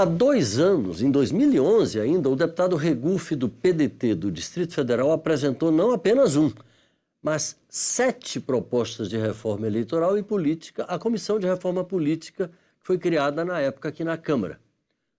Há 2 anos, em 2011 ainda, o deputado Regufe do PDT do Distrito Federal apresentou não apenas mas 7 propostas de reforma eleitoral e política à Comissão de Reforma Política, que foi criada na época aqui na Câmara.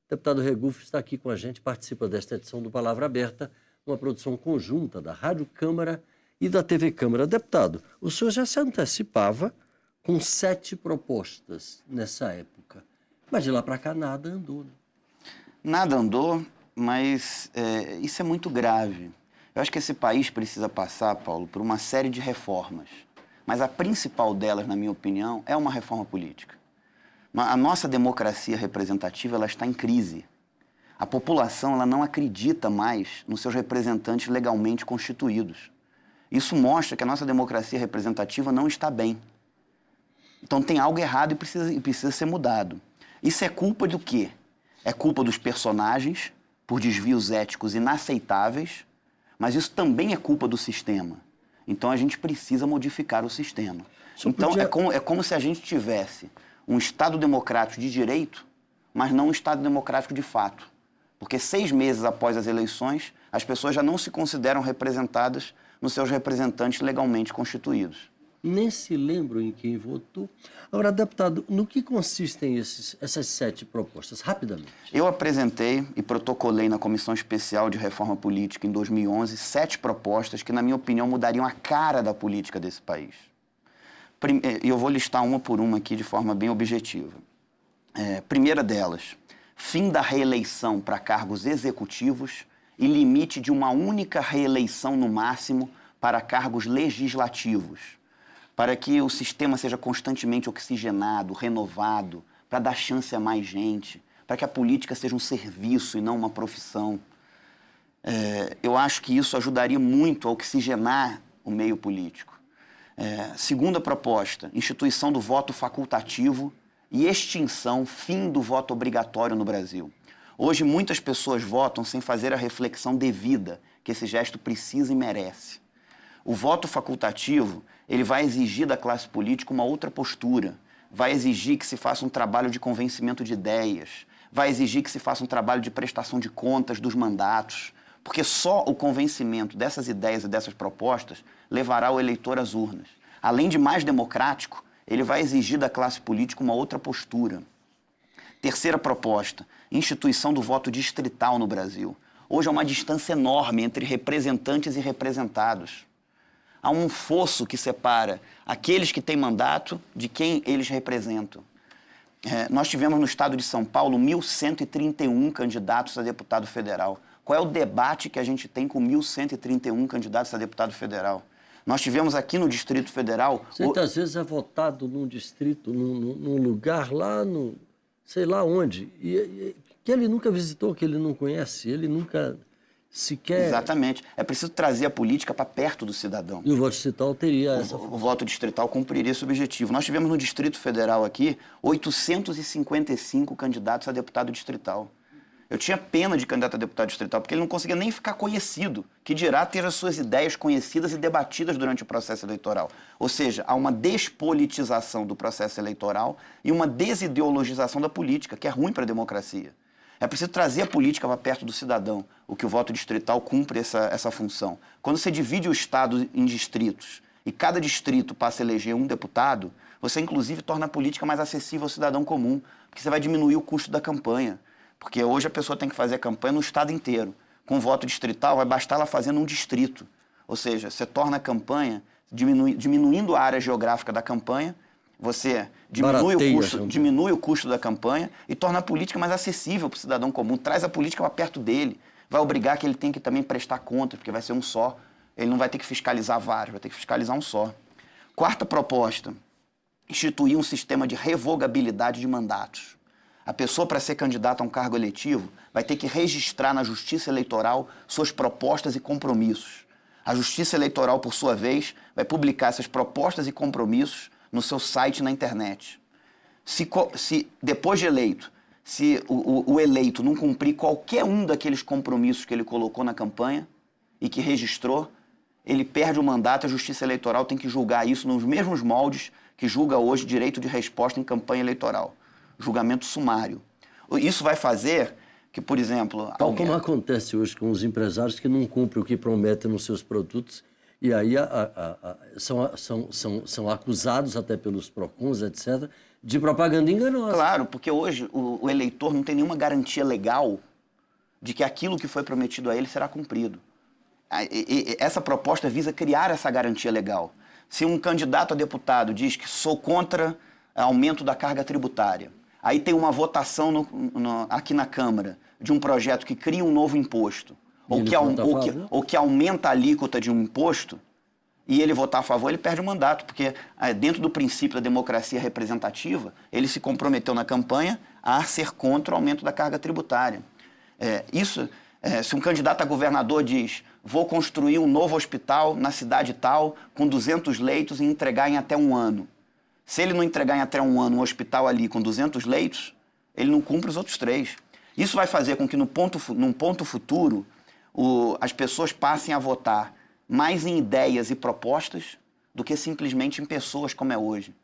O deputado Regufe está aqui com a gente, participa desta edição do Palavra Aberta, uma produção conjunta da Rádio Câmara e da TV Câmara. Deputado, o senhor já se antecipava com 7 propostas nessa época, mas de lá para cá nada andou, né? Nada andou, mas isso é muito grave. Eu acho que esse país precisa passar, Paulo, por uma série de reformas. Mas a principal delas, na minha opinião, é uma reforma política. A nossa democracia representativa ela está em crise. A população ela não acredita mais nos seus representantes legalmente constituídos. Isso mostra que a nossa democracia representativa não está bem. Então tem algo errado e precisa ser mudado. Isso é culpa do quê? É culpa dos personagens, por desvios éticos inaceitáveis, mas isso também é culpa do sistema. Então a gente precisa modificar o sistema. Então é como se a gente tivesse um Estado democrático de direito, mas não um Estado democrático de fato. Porque 6 meses após as eleições, as pessoas já não se consideram representadas nos seus representantes legalmente constituídos. Nem se lembram em quem votou. Agora, deputado, no que consistem essas 7 propostas? Rapidamente. Eu apresentei e protocolei na Comissão Especial de Reforma Política em 2011 7 propostas que, na minha opinião, mudariam a cara da política desse país. E eu vou listar uma por uma aqui de forma bem objetiva. Primeira delas, fim da reeleição para cargos executivos e limite de uma única reeleição no máximo para cargos legislativos, para que o sistema seja constantemente oxigenado, renovado, para dar chance a mais gente, para que a política seja um serviço e não uma profissão. Eu acho que isso ajudaria muito a oxigenar o meio político. Segunda proposta, instituição do voto facultativo e extinção, fim do voto obrigatório no Brasil. Hoje, muitas pessoas votam sem fazer a reflexão devida que esse gesto precisa e merece. O voto facultativo, ele vai exigir da classe política uma outra postura, vai exigir que se faça um trabalho de convencimento de ideias, vai exigir que se faça um trabalho de prestação de contas dos mandatos, porque só o convencimento dessas ideias e dessas propostas levará o eleitor às urnas. Além de mais democrático, ele vai exigir da classe política uma outra postura. Terceira proposta, instituição do voto distrital no Brasil. Hoje há uma distância enorme entre representantes e representados. Há um fosso que separa aqueles que têm mandato de quem eles representam. Nós tivemos no estado de São Paulo 1.131 candidatos a deputado federal. Qual é o debate que a gente tem com 1.131 candidatos a deputado federal? Nós tivemos aqui no Distrito Federal... Você às vezes é votado num distrito, num lugar lá, sei lá onde, que ele nunca visitou, que ele não conhece, ele nunca... sequer... Exatamente. É preciso trazer a política para perto do cidadão. E o voto distrital teria essa... O voto distrital cumpriria esse objetivo. Nós tivemos no Distrito Federal aqui 855 candidatos a deputado distrital. Eu tinha pena de candidato a deputado distrital, porque ele não conseguia nem ficar conhecido, que dirá ter as suas ideias conhecidas e debatidas durante o processo eleitoral. Ou seja, há uma despolitização do processo eleitoral e uma desideologização da política, que é ruim para a democracia. É preciso trazer a política para perto do cidadão, o que o voto distrital cumpre essa função. Quando você divide o Estado em distritos e cada distrito passa a eleger um deputado, você inclusive torna a política mais acessível ao cidadão comum, porque você vai diminuir o custo da campanha. Porque hoje a pessoa tem que fazer a campanha no Estado inteiro. Com o voto distrital, vai bastar ela fazer num distrito. Ou seja, você torna a campanha, diminuindo a área geográfica da campanha, você diminui o custo da campanha e torna a política mais acessível para o cidadão comum, traz a política para perto dele, vai obrigar que ele tenha que também prestar conta, porque vai ser um só, ele não vai ter que fiscalizar vários, vai ter que fiscalizar um só. Quarta proposta, instituir um sistema de revogabilidade de mandatos. A pessoa, para ser candidata a um cargo eletivo, vai ter que registrar na Justiça Eleitoral suas propostas e compromissos. A Justiça Eleitoral, por sua vez, vai publicar essas propostas e compromissos no seu site na internet. Se depois de eleito, se o eleito não cumprir qualquer um daqueles compromissos que ele colocou na campanha e que registrou, ele perde o mandato, a Justiça Eleitoral tem que julgar isso nos mesmos moldes que julga hoje direito de resposta em campanha eleitoral. Julgamento sumário. Isso vai fazer que, por exemplo... Tal como acontece hoje com os empresários que não cumprem o que prometem nos seus produtos e aí são acusados até pelos PROCONs, etc., de propaganda enganosa. Claro, porque hoje o eleitor não tem nenhuma garantia legal de que aquilo que foi prometido a ele será cumprido. Essa proposta visa criar essa garantia legal. Se um candidato a deputado diz que sou contra aumento da carga tributária, aí tem uma votação aqui na Câmara de um projeto que cria um novo imposto, ou que aumenta a alíquota de um imposto, e ele votar a favor, ele perde o mandato, porque dentro do princípio da democracia representativa, ele se comprometeu na campanha a ser contra o aumento da carga tributária. Se um candidato a governador diz, vou construir um novo hospital na cidade tal, com 200 leitos e entregar em até um ano. Se ele não entregar em até um ano um hospital ali com 200 leitos, ele não cumpre os outros 3. Isso vai fazer com que, num ponto futuro, as pessoas passem a votar mais em ideias e propostas do que simplesmente em pessoas, como é hoje.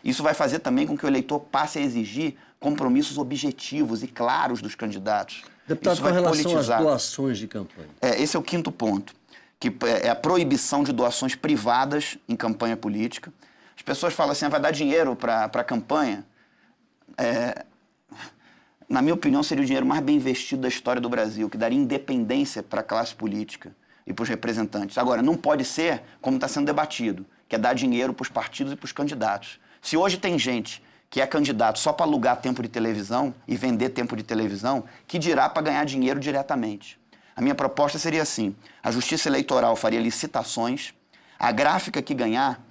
Isso vai fazer também com que o eleitor passe a exigir compromissos objetivos e claros dos candidatos. Deputado, com relação às doações de campanha. Esse é o quinto ponto, que é a proibição de doações privadas em campanha política. As pessoas falam assim, vai dar dinheiro para a campanha. Na minha opinião, seria o dinheiro mais bem investido da história do Brasil, que daria independência para a classe política e para os representantes. Agora, não pode ser como está sendo debatido, que é dar dinheiro para os partidos e para os candidatos. Se hoje tem gente que é candidato só para alugar tempo de televisão e vender tempo de televisão, que dirá para ganhar dinheiro diretamente. A minha proposta seria assim, a Justiça Eleitoral faria licitações, a gráfica que ganhar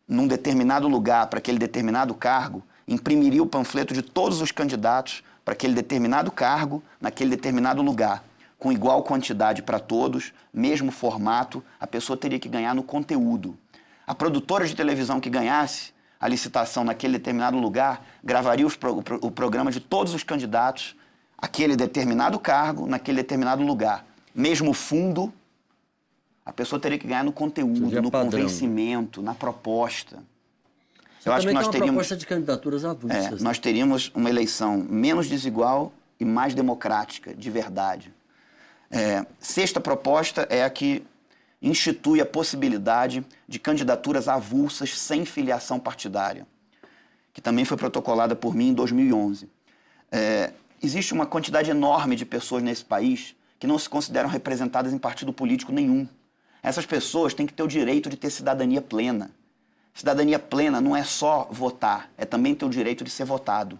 num determinado lugar para aquele determinado cargo, imprimiria o panfleto de todos os candidatos para aquele determinado cargo, naquele determinado lugar, com igual quantidade para todos, mesmo formato, a pessoa teria que ganhar no conteúdo. A produtora de televisão que ganhasse a licitação naquele determinado lugar, gravaria o programa de todos os candidatos, aquele determinado cargo, naquele determinado lugar. Mesmo fundo, a pessoa teria que ganhar no conteúdo, no convencimento, na proposta. Eu acho que nós teríamos uma proposta de candidaturas avulsas. Nós teríamos uma eleição menos desigual e mais democrática, de verdade. Sexta proposta é a que institui a possibilidade de candidaturas avulsas sem filiação partidária, que também foi protocolada por mim em 2011. Existe uma quantidade enorme de pessoas nesse país que não se consideram representadas em partido político nenhum. Essas pessoas têm que ter o direito de ter cidadania plena. Cidadania plena não é só votar, é também ter o direito de ser votado.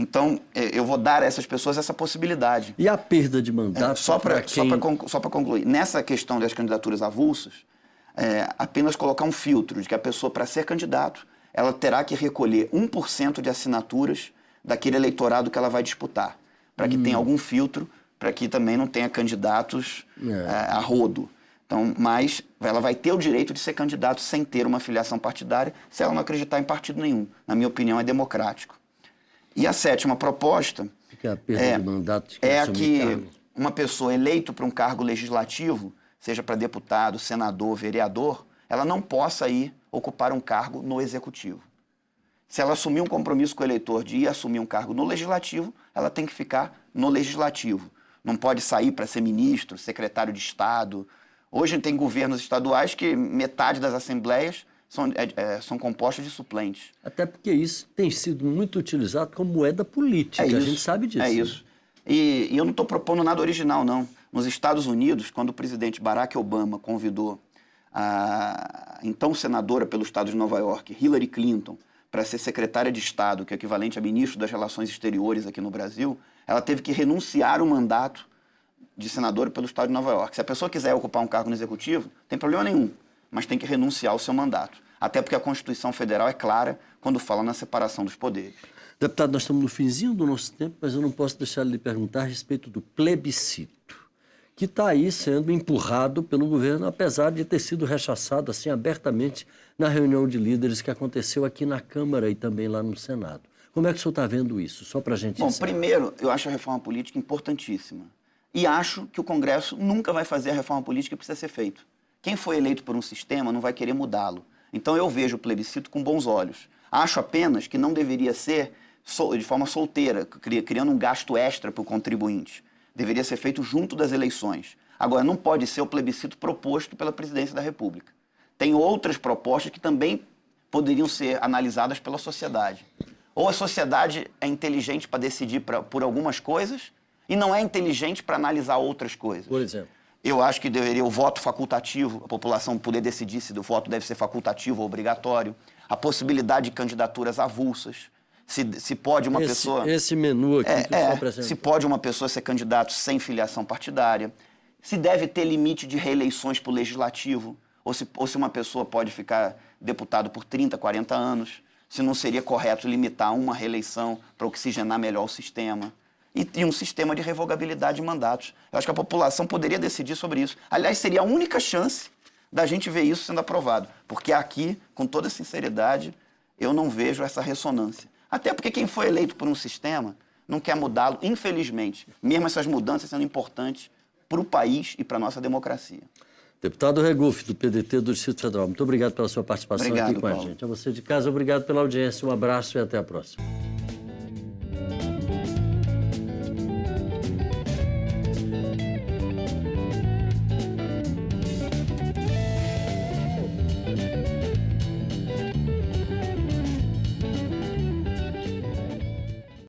Então, eu vou dar a essas pessoas essa possibilidade. E a perda de mandato? Só para concluir, nessa questão das candidaturas avulsas, apenas colocar um filtro de que a pessoa, para ser candidato, ela terá que recolher 1% de assinaturas daquele eleitorado que ela vai disputar, para que tenha algum filtro, para que também não tenha candidatos a rodo. Então, mas ela vai ter o direito de ser candidato sem ter uma filiação partidária, se ela não acreditar em partido nenhum. Na minha opinião, é democrático. E a sétima proposta a perda de mandato é a que uma pessoa eleita para um cargo legislativo, seja para deputado, senador, vereador, ela não possa ir ocupar um cargo no executivo. Se ela assumir um compromisso com o eleitor de ir assumir um cargo no legislativo, ela tem que ficar no legislativo. Não pode sair para ser ministro, secretário de Estado. Hoje tem governos estaduais que metade das assembleias são compostas de suplentes. Até porque isso tem sido muito utilizado como moeda política, a gente sabe disso. É isso. E eu não estou propondo nada original, não. Nos Estados Unidos, quando o presidente Barack Obama convidou a então senadora pelo estado de Nova York, Hillary Clinton, para ser secretária de Estado, que é equivalente a ministro das Relações Exteriores aqui no Brasil, ela teve que renunciar o mandato de senadora pelo estado de Nova York. Se a pessoa quiser ocupar um cargo no executivo, não tem problema nenhum, mas tem que renunciar ao seu mandato. Até porque a Constituição Federal é clara quando fala na separação dos poderes. Deputado, nós estamos no finzinho do nosso tempo, mas eu não posso deixar de lhe perguntar a respeito do plebiscito, que está aí sendo empurrado pelo governo, apesar de ter sido rechaçado assim abertamente na reunião de líderes que aconteceu aqui na Câmara e também lá no Senado. Como é que o senhor está vendo isso? Só para a gente encerrar. Primeiro, eu acho a reforma política importantíssima. E acho que o Congresso nunca vai fazer a reforma política que precisa ser feita. Quem foi eleito por um sistema não vai querer mudá-lo. Então eu vejo o plebiscito com bons olhos. Acho apenas que não deveria ser de forma solteira, criando um gasto extra para o contribuinte. Deveria ser feito junto das eleições. Agora, não pode ser o plebiscito proposto pela Presidência da República. Tem outras propostas que também poderiam ser analisadas pela sociedade. Ou a sociedade é inteligente para decidir por algumas coisas e não é inteligente para analisar outras coisas. Por exemplo? Eu acho que deveria o voto facultativo, a população poder decidir se o voto deve ser facultativo ou obrigatório. A possibilidade de candidaturas avulsas. Se pode uma pessoa... Esse menu aqui que o senhor apresentou. Se pode uma pessoa ser candidato sem filiação partidária. Se deve ter limite de reeleições para o legislativo. Ou se uma pessoa pode ficar deputado por 30, 40 anos. Se não seria correto limitar uma reeleição para oxigenar melhor o sistema. E um sistema de revogabilidade de mandatos. Eu acho que a população poderia decidir sobre isso. Aliás, seria a única chance da gente ver isso sendo aprovado. Porque aqui, com toda sinceridade, eu não vejo essa ressonância. Até porque quem foi eleito por um sistema não quer mudá-lo, infelizmente. Mesmo essas mudanças sendo importantes para o país e para a nossa democracia. Deputado Regufe, do PDT do Distrito Federal, muito obrigado pela sua participação aqui com a gente. A você de casa, obrigado pela audiência, um abraço e até a próxima.